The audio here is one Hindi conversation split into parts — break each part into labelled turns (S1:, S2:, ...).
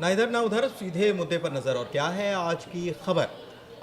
S1: ना इधर ना उधर, सीधे मुद्दे पर नजर। और क्या है आज की खबर,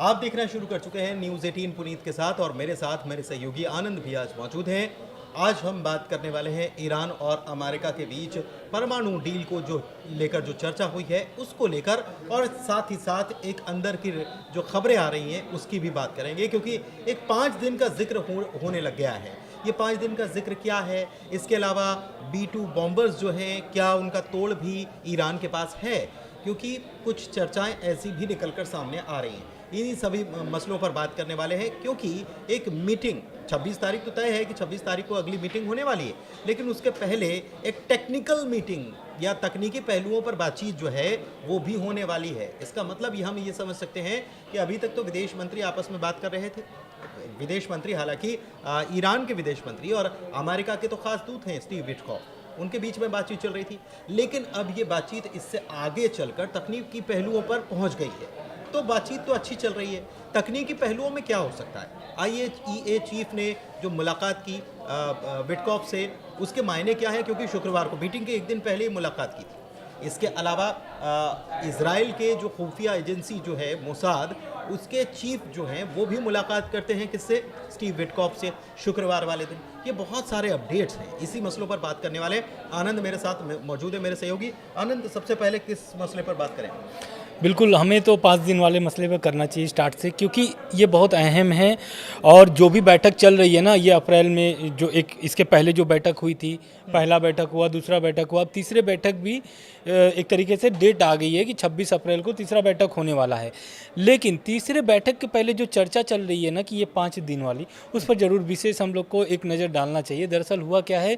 S1: आप देखना शुरू कर चुके हैं न्यूज़ 18 पुनीत के साथ, और मेरे साथ मेरे सहयोगी आनंद भी आज मौजूद हैं। आज हम बात करने वाले हैं ईरान और अमेरिका के बीच परमाणु डील को जो लेकर जो चर्चा हुई है उसको लेकर, और साथ ही साथ एक अंदर की जो खबरें आ रही हैं उसकी भी बात करेंगे, क्योंकि एक 5 दिन का जिक्र होने लग गया है। ये 5 दिन का जिक्र क्या है, इसके अलावा B-2 बॉम्बर्स जो हैं, क्या उनका तोड़ भी ईरान के पास है, क्योंकि कुछ चर्चाएं ऐसी भी निकलकर सामने आ रही हैं। इन्हीं सभी मसलों पर बात करने वाले हैं, क्योंकि एक मीटिंग 26 तारीख तो तय है कि 26 तारीख को अगली मीटिंग होने वाली है, लेकिन उसके पहले एक टेक्निकल मीटिंग या तकनीकी पहलुओं पर बातचीत जो है वो भी होने वाली है। इसका मतलब हम ये समझ सकते हैं कि अभी तक तो विदेश मंत्री आपस में बात कर रहे थे। विदेश मंत्री, हालांकि ईरान के विदेश मंत्री और अमेरिका के तो खास दूत हैं स्टीव विटकॉफ, उनके बीच में बातचीत चल रही थी। लेकिन अब ये बातचीत इससे आगे चलकर तकनीकी पहलुओं पर पहुंच गई है। तो बातचीत तो अच्छी चल रही है, तकनीकी पहलुओं में क्या हो सकता है। IAEA चीफ ने जो मुलाकात की विटकॉफ से, उसके मायने क्या है, क्योंकि शुक्रवार को मीटिंग के एक दिन पहले ही मुलाकात की थी। इसके अलावा इजराइल के जो खुफिया एजेंसी जो है मोसाद, उसके चीफ जो हैं वो भी मुलाकात करते हैं किससे, स्टीव विटकॉफ से, शुक्रवार वाले दिन। ये बहुत सारे अपडेट्स हैं, इसी मसलों पर बात करने वाले आनंद मेरे साथ मौजूद है, मेरे सहयोगी। आनंद, सबसे पहले किस मसले पर बात करें?
S2: बिल्कुल, हमें तो 5 दिन वाले मसले पर करना चाहिए स्टार्ट से, क्योंकि ये बहुत अहम है। और जो भी बैठक चल रही है ना, ये अप्रैल में जो एक इसके पहले जो बैठक हुई थी, पहला बैठक हुआ, दूसरा बैठक हुआ, अब तीसरे बैठक भी एक तरीके से डेट आ गई है कि 26 अप्रैल को तीसरा बैठक होने वाला है। लेकिन तीसरे बैठक के पहले जो चर्चा चल रही है ना कि ये 5 दिन वाली, उस पर ज़रूर विशेष हम लोग को एक नज़र डालना चाहिए। दरअसल हुआ क्या है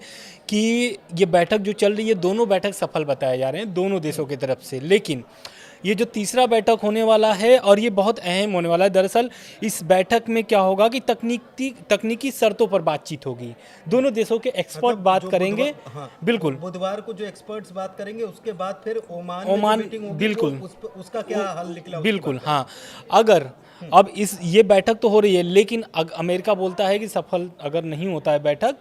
S2: कि ये बैठक जो चल रही है, दोनों बैठक सफल बताए जा रहे हैं दोनों देशों की तरफ से। लेकिन ये जो तीसरा बैठक होने वाला है, और ये बहुत अहम होने वाला है। दरअसल इस बैठक में क्या होगा कि तकनीकी शर्तों पर बातचीत होगी, दोनों देशों के एक्सपर्ट बात करेंगे।
S1: हाँ,
S2: बिल्कुल,
S1: बुधवार को जो एक्सपर्ट्स बात करेंगे, उसके बाद फिर ओमान
S2: ओमान,
S1: मीटिंग होगी,
S2: बिल्कुल,
S1: उसका क्या हल निकला,
S2: बिल्कुल। हाँ, अगर अब ये बैठक तो हो रही है, लेकिन अमेरिका बोलता है कि सफल अगर नहीं होता है बैठक,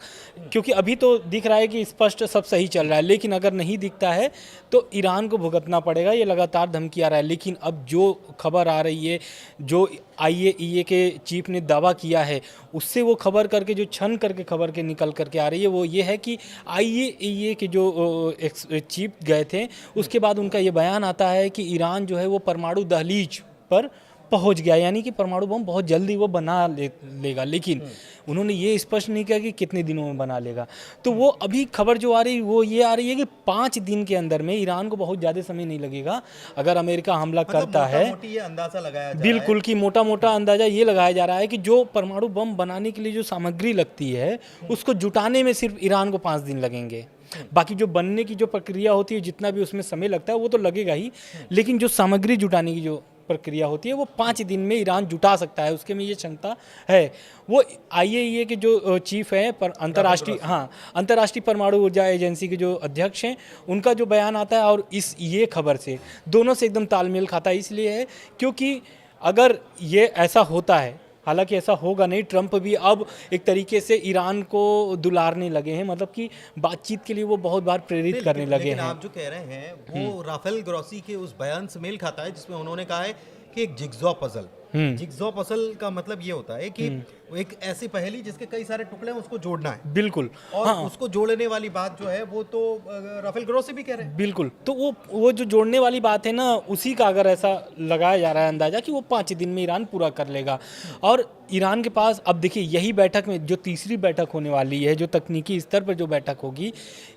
S2: क्योंकि अभी तो दिख रहा है कि स्पष्ट सब सही चल रहा है, लेकिन अगर नहीं दिखता है तो ईरान को भुगतना पड़ेगा। ये लगातार धमकी आ रहा है। लेकिन अब जो खबर आ रही है, जो IAEA के चीफ ने दावा किया है, उससे वो खबर करके जो छन करके खबर के निकल करके आ रही है, वो ये है कि IAEA के जो चीफ गए थे, उसके बाद उनका ये बयान आता है कि ईरान जो है वो परमाणु दहलीज पर पहुंच गया, यानी कि परमाणु बम बहुत जल्दी वो बना लेगा। लेकिन उन्होंने ये स्पष्ट नहीं किया कि कितने दिनों में बना लेगा। तो वो अभी खबर जो आ रही है वो ये आ रही है कि 5 दिन के अंदर में ईरान को बहुत ज़्यादा समय नहीं लगेगा अगर अमेरिका हमला करता है।
S1: ये अंदाजा लगाया जा
S2: बिल्कुल,
S1: रहा है
S2: कि मोटा मोटा अंदाजा ये लगाया जा रहा है कि जो परमाणु बम बनाने के लिए जो सामग्री लगती है, उसको जुटाने में सिर्फ ईरान को 5 दिन लगेंगे। बाकी जो बनने की जो प्रक्रिया होती है, जितना भी उसमें समय लगता है वो तो लगेगा ही, लेकिन जो सामग्री जुटाने की जो प्रक्रिया होती है वो 5 दिन में ईरान जुटा सकता है, उसके में ये क्षमता है। वो IAEA के जो चीफ हैं, पर अंतर्राष्ट्रीय परमाणु ऊर्जा एजेंसी के जो अध्यक्ष हैं, उनका जो बयान आता है और ये खबर से दोनों से एकदम तालमेल खाता है। इसलिए है क्योंकि अगर ये ऐसा होता है, हालांकि ऐसा होगा नहीं, ट्रंप भी अब एक तरीके से ईरान को दुलारने लगे हैं, मतलब कि बातचीत के लिए वो बहुत बार प्रेरित करने लगे हैं।
S1: आप जो कह रहे हैं वो राफेल ग्रॉसी के उस बयान से मेल खाता है, जिसमें उन्होंने कहा है कि एक जिगजॉ पजल, जिगजॉ पजल का मतलब ये होता है कि एक ऐसी पहेली जिसके कई सारे टुकड़े हैं, उसको जोड़ना है।
S2: बिल्कुल,
S1: और उसको जोड़ने वाली बात जो है वो तो राफेल ग्रॉसी भी कह रहे हैं।
S2: बिल्कुल, तो वो जो जोड़ने वाली बात है ना, उसी का अगर ऐसा लगाया जा रहा है अंदाजा कि वो 5 दिन में ईरान पूरा कर लेगा। और ईरान के पास अब देखिए, यही बैठक में जो तीसरी बैठक होने वाली है, जो तकनीकी स्तर पर जो बैठक होगी,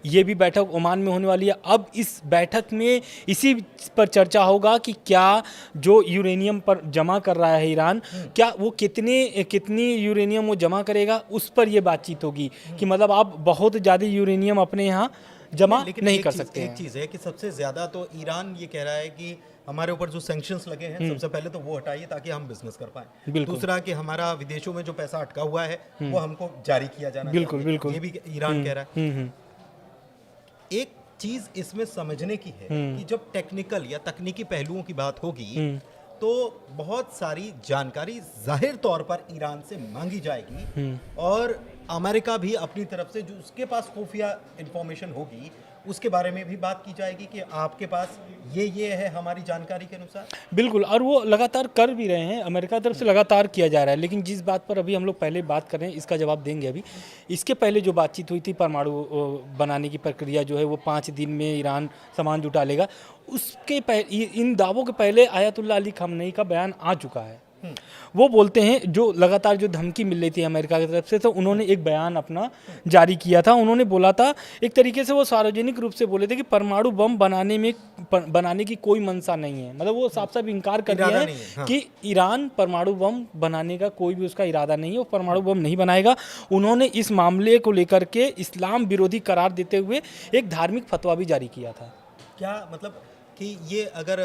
S2: ये भी बैठक ओमान में होने वाली है। अब इस बैठक में इसी पर चर्चा होगा कि क्या जो यूरेनियम पर जमा कर रहा है ईरान, क्या वो कितनी यूरेनियम वो जमा करेगा, उस पर ये बातचीत होगी कि मतलब आप बहुत ज़्यादा यूरेनियम अपने यहाँ जमा नहीं कर सकते।
S1: एक चीज़ है कि सबसे ज़्यादा तो ईरान ये कह रहा है कि हमारे ऊपर जो सैंक्शंस लगे हैं, सबसे पहले तो वो हटाइए ताकि हम बिजनेस कर पाएं। दूसरा कि हमारा विदेशों में जो पैसा अटका हुआ है वो हमको जारी किया जाना चाहिए। बिल्कुल, ये भी ईरान कह रहा है। एक चीज़ इसमें समझने की है कि जब टेक्निकल या तकनीकी पहलुओं की बात होगी तो बहुत सारी जानकारी जाहिर तौर पर ईरान से मांगी जाएगी, और अमेरिका भी अपनी तरफ से जो उसके पास खुफिया इंफॉर्मेशन होगी उसके बारे में भी बात की जाएगी कि आपके पास ये है हमारी जानकारी के अनुसार।
S2: बिल्कुल, और वो लगातार कर भी रहे हैं, अमेरिका की तरफ से लगातार किया जा रहा है। लेकिन जिस बात पर अभी हम लोग पहले बात कर रहे हैं, इसका जवाब देंगे अभी। इसके पहले जो बातचीत हुई थी परमाणु बनाने की प्रक्रिया जो है वो 5 दिन में ईरान सामान जुटा लेगा, उसके इन दावों के पहले आयतुल्लाह अली खamenei का बयान आ चुका है। वो बोलते हैं, जो लगातार जो धमकी मिल रही थी अमेरिका की तरफ से, तो उन्होंने एक बयान अपना जारी किया था। उन्होंने बोला था, एक तरीके से वो सार्वजनिक रूप से बोले थे कि परमाणु बम बनाने की कोई मंशा नहीं है। मतलब वो साफ साफ इनकार कर दिया है
S1: हाँ।
S2: कि ईरान परमाणु बम बनाने का कोई भी उसका इरादा नहीं है, वो परमाणु बम नहीं बनाएगा। उन्होंने इस मामले को लेकर के इस्लाम विरोधी करार देते हुए एक धार्मिक फतवा भी जारी किया था।
S1: क्या मतलब कि ये अगर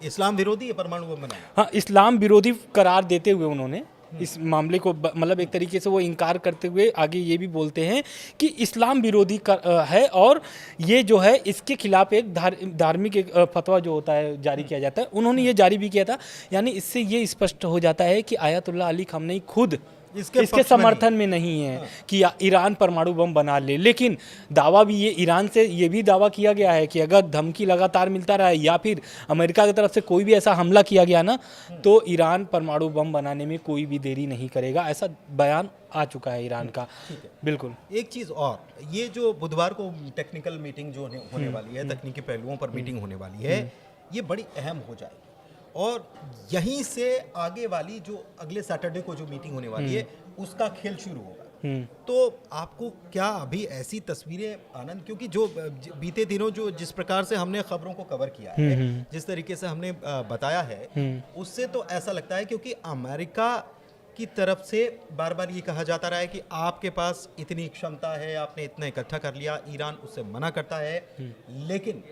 S1: इस्लाम विरोधी है परमाणु बम बनाना?
S2: हाँ, इस्लाम विरोधी करार देते हुए उन्होंने इस मामले को मतलब एक तरीके से वो इनकार करते हुए आगे ये भी बोलते हैं कि इस्लाम विरोधी है, और ये जो है इसके खिलाफ एक धार्मिक एक फतवा जो होता है जारी किया जाता है, उन्होंने ये जारी भी किया था। यानी इससे ये स्पष्ट हो जाता है कि आयतुल्लाह अली खamenei खुद इसके समर्थन में नहीं है कि ईरान परमाणु बम बना ले। लेकिन दावा भी ये ईरान से ये भी दावा किया गया है कि अगर धमकी लगातार मिलता रहा या फिर अमेरिका की तरफ से कोई भी ऐसा हमला किया गया ना, तो ईरान परमाणु बम बनाने में कोई भी देरी नहीं करेगा। ऐसा बयान आ चुका है ईरान का। बिल्कुल।
S1: एक चीज़ और, ये जो बुधवार को टेक्निकल मीटिंग जो होने वाली है, तकनीकी पहलुओं पर मीटिंग होने वाली है, ये बड़ी अहम हो जाएगी। और यहीं से आगे वाली जो अगले सैटरडे को जो मीटिंग होने वाली है, उसका खेल शुरू होगा। तो आपको क्या अभी ऐसी तस्वीरें आनंद, क्योंकि जो बीते दिनों जो जिस प्रकार से हमने खबरों को कवर किया है, जिस तरीके से हमने बताया है, उससे तो ऐसा लगता है, क्योंकि अमेरिका की तरफ से बार बार ये कहा जाता रहा है कि आपके पास इतनी क्षमता है, आपने इतना इकट्ठा कर लिया, ईरान उससे मना करता है। लेकिन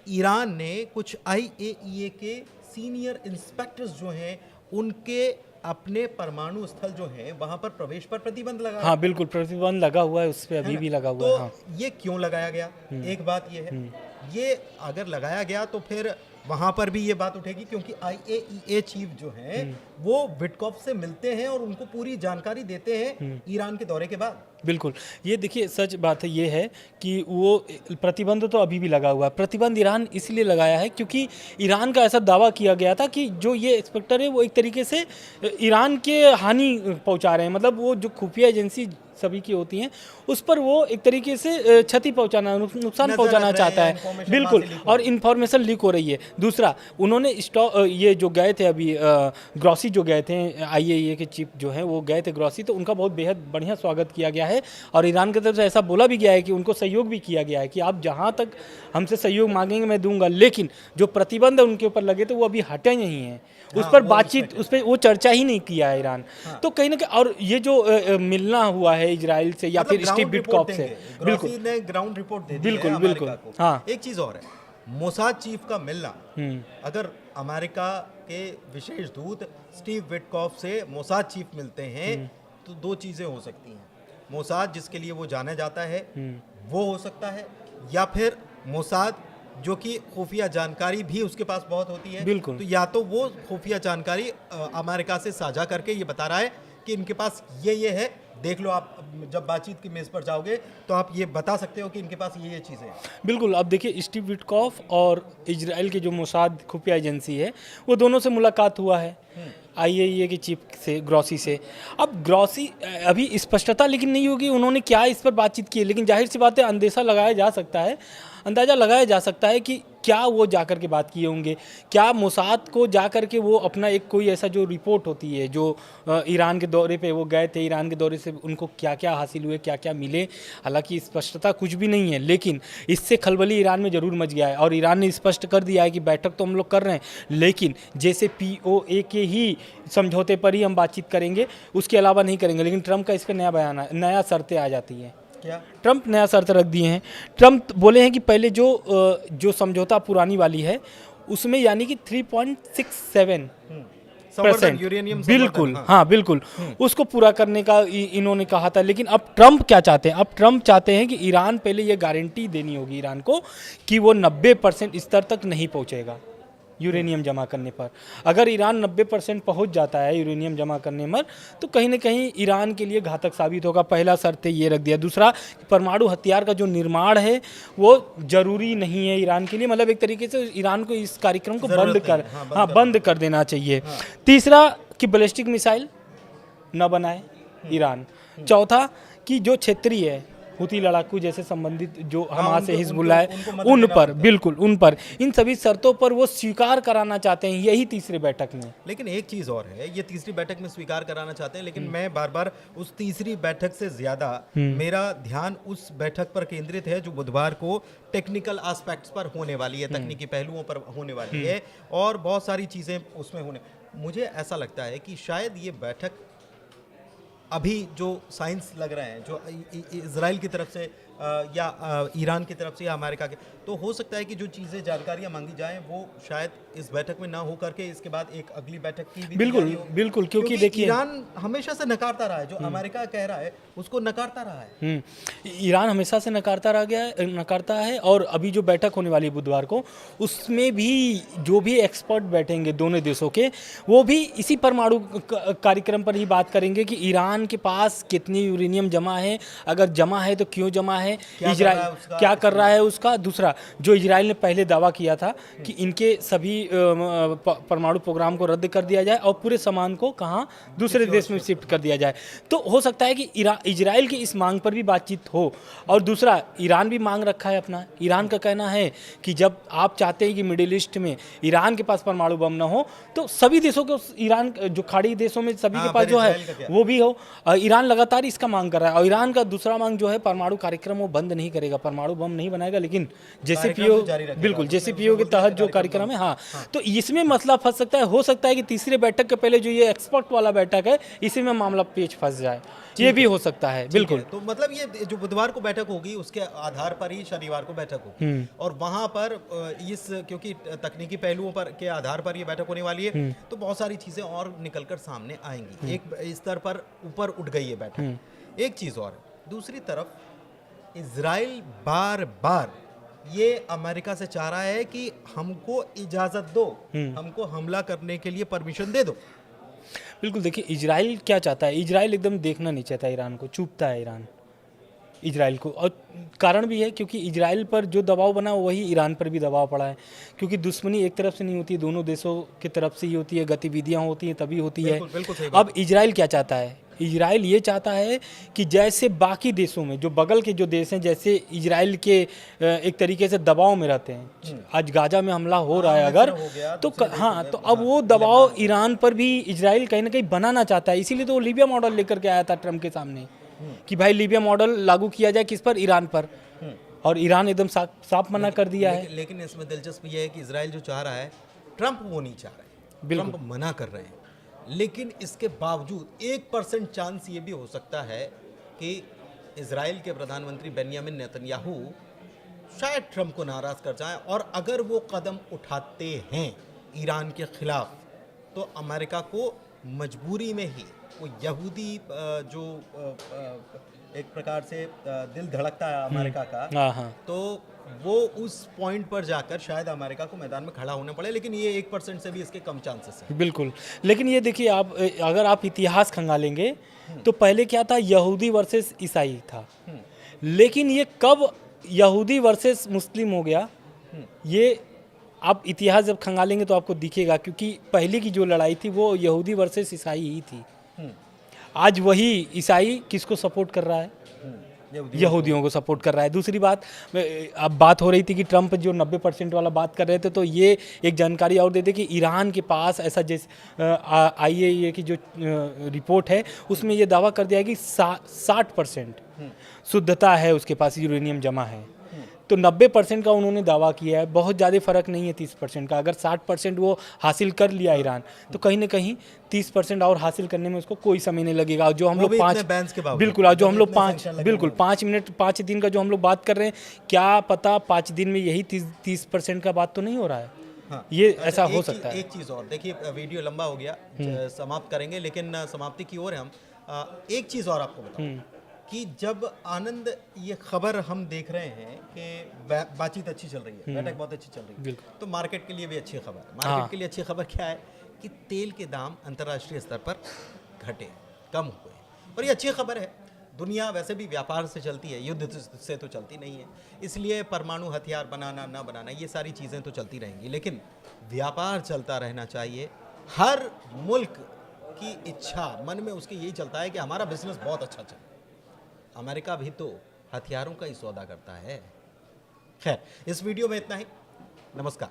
S1: ईरान ने कुछ IAEA के सीनियर इंस्पेक्टर्स जो हैं, उनके अपने परमाणु स्थल जो हैं वहां पर प्रवेश पर प्रतिबंध लगा।
S2: हाँ बिल्कुल, प्रतिबंध लगा हुआ है, उस पर अभी भी लगा हुआ है। हाँ।
S1: ये क्यों लगाया गया? एक बात ये है, ये अगर लगाया गया तो फिर वहां पर भी ये बात उठेगी, क्योंकि IAEA चीफ जो हैं वो विटकॉफ से मिलते हैं और उनको पूरी जानकारी देते हैं ईरान के दौरे के बाद।
S2: बिल्कुल, ये देखिए सच बात है, ये है कि वो प्रतिबंध तो अभी भी लगा हुआ है। प्रतिबंध ईरान इसलिए लगाया है क्योंकि ईरान का ऐसा दावा किया गया था कि जो ये इंस्पेक्टर है वो एक तरीके से ईरान के हानि पहुंचा रहे हैं। मतलब वो जो खुफिया एजेंसी सभी की होती हैं, उस पर वो एक तरीके से क्षति पहुंचाना, नुकसान पहुंचाना चाहता है। बिल्कुल, और इन्फॉर्मेशन लीक हो रही है। दूसरा, उन्होंने ये जो गए थे अभी ग्रॉसी जो गए थे, IAEA के चीफ जो हैं वो गए थे ग्रॉसी, तो उनका बहुत बेहद बढ़िया स्वागत किया गया है। और ईरान की तरफ से ऐसा बोला भी गया है कि उनको सहयोग भी किया गया है कि आप जहाँ तक हमसे सहयोग मांगेंगे मैं दूंगा, लेकिन जो प्रतिबंध उनके ऊपर लगे थे वो अभी हटे नहीं हैं। उस पर बातचीत, उस पर वो चर्चा ही नहीं किया है ईरान। तो कहीं ना कहीं, और ये जो मिलना हुआ है इजराइल से या फिर स्टीव विटकॉफ से, बिल्कुल
S1: ने ग्राउंड रिपोर्ट दे दी
S2: बिल्कुल
S1: है
S2: बिल्कुल।
S1: अमेरिका को।
S2: हाँ,
S1: एक चीज और है, मोसाद चीफ का मिलना, अगर अमेरिका के विशेष दूत स्टीव विटकॉफ से मोसाद चीफ मिलते हैं तो दो चीजें हो सकती हैं। मोसाद जिसके लिए वो जाना जाता है वो हो सकता है, या फिर मोसाद जो कि खुफिया जानकारी भी उसके पास बहुत होती है।
S2: बिल्कुल।
S1: तो या तो वो खुफिया जानकारी अमेरिका से साझा करके ये बता रहा है कि इनके पास ये है, देख लो, आप जब बातचीत की मेज़ पर जाओगे तो आप ये बता सकते हो कि इनके पास ये चीज़ें हैं।
S2: बिल्कुल। अब देखिए, स्टीव विटकॉफ और इजराइल के जो मोसाद खुफिया एजेंसी है, वो दोनों से मुलाकात हुआ है IAEA के चीफ से, ग्रॉसी से। अब ग्रॉसी अभी स्पष्टता लेकिन नहीं होगी उन्होंने क्या इस पर बातचीत की है, लेकिन जाहिर सी बात है अंदेशा लगाया जा सकता है, अंदाज़ा लगाया जा सकता है कि क्या वो जाकर के बात किए होंगे, क्या मोसाद को जाकर के वो अपना एक कोई ऐसा जो रिपोर्ट होती है, जो ईरान के दौरे पे वो गए थे, ईरान के दौरे से उनको क्या क्या हासिल हुए, क्या क्या मिले, हालांकि स्पष्टता कुछ भी नहीं है, लेकिन इससे खलबली ईरान में ज़रूर मच गया है। और ईरान ने स्पष्ट कर दिया है कि बैठक तो हम लोग कर रहे हैं, लेकिन जैसे POA के ही समझौते पर ही हम बातचीत करेंगे, उसके अलावा नहीं करेंगे। लेकिन ट्रंप का इस पर नया बयान, नया शर्तें आ जाती हैं।
S1: क्या
S2: ट्रंप नया शर्त रख दिए हैं? ट्रंप बोले हैं कि पहले जो समझौता पुरानी वाली है उसमें यानी कि 3.67%
S1: यूरेनियम,
S2: बिल्कुल, हाँ बिल्कुल, उसको पूरा करने का इन्होंने कहा था। लेकिन अब ट्रंप क्या चाहते हैं? अब ट्रंप चाहते हैं कि ईरान पहले ये गारंटी देनी होगी ईरान को कि वो 90% स्तर तक नहीं पहुंचेगा। यूरेनियम जमा करने पर। अगर ईरान 90% पहुंच जाता है यूरेनियम जमा करने में, तो कहीं ना कहीं ईरान के लिए घातक साबित होगा। पहला शर्त ये रख दिया। दूसरा, परमाणु हथियार का जो निर्माण है वो जरूरी नहीं है ईरान के लिए, मतलब एक तरीके से ईरान को इस कार्यक्रम को बंद कर देना चाहिए। तीसरा कि बैलिस्टिक मिसाइल न बनाए ईरान। चौथा कि जो क्षेत्रीय है हुती लड़ाकू जैसे संबंधित जो हमास से हिजबुल्लाह है उन पर, बिल्कुल उन पर, इन सभी शर्तों पर वो स्वीकार कराना चाहते हैं, यही तीसरी बैठक में।
S1: लेकिन एक चीज़ और है, ये तीसरी बैठक में स्वीकार कराना चाहते हैं, लेकिन मैं बार बार उस तीसरी बैठक से ज़्यादा मेरा ध्यान उस बैठक पर केंद्रित है जो बुधवार को टेक्निकल एस्पेक्ट्स पर होने वाली है, तकनीकी पहलुओं पर होने वाली है और बहुत सारी चीज़ें उसमें होने। मुझे ऐसा लगता है कि शायद ये बैठक अभी जो साइंस लग रहे हैं, जो इजराइल की तरफ से या ईरान की तरफ से या अमेरिका के, तो हो सकता है कि जो चीज़ें जानकारियां मांगी जाएं वो शायद इस बैठक में ना हो करके इसके बाद एक अगली बैठक की भी
S2: बिल्कुल क्योंकि देखिए
S1: ईरान हमेशा से नकारता रहा है, जो अमेरिका कह रहा है उसको नकारता रहा है।
S2: ईरान हमेशा से नकारता है और अभी जो बैठक होने वाली है बुधवार को, उसमें भी जो भी एक्सपर्ट बैठेंगे दोनों देशों के, वो भी इसी परमाणु कार्यक्रम पर ही बात करेंगे कि ईरान के पास कितनी यूरेनियम जमा है, अगर जमा है तो क्यों जमा है, इजराइल क्या कर रहा है उसका। दूसरा, जो इजराइल ने पहले दावा किया था कि इनके सभी परमाणु प्रोग्राम को रद्द कर दिया जाए और पूरे सामान को कहाँ दूसरे देश में शिफ्ट कर दिया जाए, तो हो सकता है कि इजराइल की इस मांग पर भी बातचीत हो। और दूसरा, ईरान भी मांग रखा है अपना। ईरान का कहना है कि जब आप चाहते हैं कि मिडिल ईस्ट में ईरान के पास परमाणु बम न हो, तो सभी देशों को, ईरान जो खाड़ी देशों में सभी के पास जो है वो भी हो। ईरान लगातार इसका मांग कर रहा है। और ईरान का दूसरा मांग जो है, परमाणु कार्यक्रम वो बंद नहीं करेगा, परमाणु बम नहीं बनाएगा, लेकिन JCPO, बिल्कुल JCPO के तहत जो कार्यक्रम है, हाँ, तो इसमें मसला फंस सकता है। हो सकता है कि तीसरे बैठक के पहले जो ये एक्सपर्ट वाला बैठक है, इसी में मामला पेच फंस जाए, ये भी हो सकता है। बिल्कुल,
S1: तो मतलब ये जो बुधवार को बैठक होगी उसके आधार पर ही शनिवार को बैठक होगी और वहां पर इस, क्योंकि तकनीकी पहलुओं पर के आधार पर ये बैठक होने वाली है, तो बहुत सारी चीजें और निकलकर सामने आएंगी। एक स्तर पर ऊपर उठ गई है बैठक। एक चीज और, दूसरी तरफ इजराइल बार बार ये अमेरिका से चाह रहा है कि हमको इजाजत दो, हमको हमला करने के लिए परमिशन दे दो।
S2: बिल्कुल, देखिए इजराइल क्या चाहता है, इजराइल एकदम देखना नहीं चाहता ईरान को, चुपता है ईरान इजराइल को। और कारण भी है क्योंकि इजराइल पर जो दबाव बना वही ईरान पर भी दबाव पड़ा है, क्योंकि दुश्मनी एक तरफ से नहीं होती, दोनों देशों की तरफ से ही होती है, गतिविधियां होती हैं तभी होती है। अब इजराइल क्या चाहता है, इजराइल ये चाहता है कि जैसे बाकी देशों में जो बगल के जो देश हैं, जैसे इजराइल के एक तरीके से दबाव में रहते हैं, आज गाजा में हमला हो रहा है अगर, तो हाँ, तो अब वो दबाव ईरान पर भी इजराइल कहीं ना कहीं बनाना चाहता है। इसीलिए तो वो लीबिया मॉडल लेकर के आया था ट्रम्प के सामने कि भाई लीबिया मॉडल लागू किया जाए, किस पर, ईरान पर, और ईरान एकदम साफ मना कर दिया है।
S1: लेकिन इसमें दिलचस्प ये है कि इजराइल जो चाह रहा है, ट्रम्प वो नहीं चाह रहे, ट्रम्प मना कर रहे हैं। लेकिन इसके बावजूद 1% चांस ये भी हो सकता है कि इजराइल के प्रधानमंत्री बेंयामिन नेतन्याहू शायद ट्रम्प को नाराज कर जाएं, और अगर वो कदम उठाते हैं ईरान के खिलाफ, तो अमेरिका को मजबूरी में ही वो यहूदी जो एक प्रकार से दिल धड़कता है अमेरिका का, तो वो उस पॉइंट पर जाकर शायद अमेरिका को मैदान में खड़ा होने पड़े। लेकिन ये 1% से भी इसके कम चांसेस हैं।
S2: बिल्कुल, लेकिन ये देखिए, आप अगर आप इतिहास खंगालेंगे तो पहले क्या था, यहूदी वर्सेस ईसाई था, लेकिन ये कब यहूदी वर्सेस मुस्लिम हो गया, ये आप इतिहास जब खंगालेंगे तो आपको दिखेगा, क्योंकि पहले की जो लड़ाई थी वो यहूदी वर्सेस ईसाई ही थी। आज वही ईसाई किसको सपोर्ट कर रहा है, यहूदियों को सपोर्ट कर रहा है। दूसरी बात, अब बात हो रही थी कि ट्रम्प जो 90% वाला बात कर रहे थे, तो ये एक जानकारी और दे दे कि ईरान के पास ऐसा जैसे IAEA की जो रिपोर्ट है उसमें ये दावा कर दिया है कि 60% शुद्धता है उसके पास, यूरेनियम जमा है। तो 90% का उन्होंने दावा किया है, बहुत ज़्यादा फर्क नहीं है 30% का। अगर 60% वो हासिल कर लिया ईरान, तो कहीं ना कहीं 30% और हासिल करने में उसको कोई समय नहीं लगेगा। जो हम लोग 5 मिनट 5 दिन का जो हम लोग बात कर रहे हैं, क्या पता 5 दिन में यही 30% का बात तो नहीं हो रहा है। हाँ, ये ऐसा हो सकता है।
S1: एक चीज़ और देखिए, वीडियो लंबा हो गया, समाप्त करेंगे, लेकिन समाप्ति की ओर है हम। एक चीज़ और आपको बताऊं, कि जब आनंद ये खबर हम देख रहे हैं कि बातचीत अच्छी चल रही है, बैठक बहुत अच्छी चल रही है,
S2: बिल्कुल।
S1: तो मार्केट के लिए भी अच्छी खबर।
S2: हाँ।
S1: मार्केट के लिए अच्छी खबर क्या है कि तेल के दाम अंतर्राष्ट्रीय स्तर पर घटे, कम हुए, और ये अच्छी खबर है। दुनिया वैसे भी व्यापार से चलती है, युद्ध से तो चलती नहीं है, इसलिए परमाणु हथियार बनाना ना बनाना ये सारी चीज़ें तो चलती रहेंगी, लेकिन व्यापार चलता रहना चाहिए। हर मुल्क की इच्छा, मन में उसके यही चलता है कि हमारा बिजनेस बहुत अच्छा चले। अमेरिका भी तो हथियारों का ही सौदा करता है। खैर, इस वीडियो में इतना ही। नमस्कार।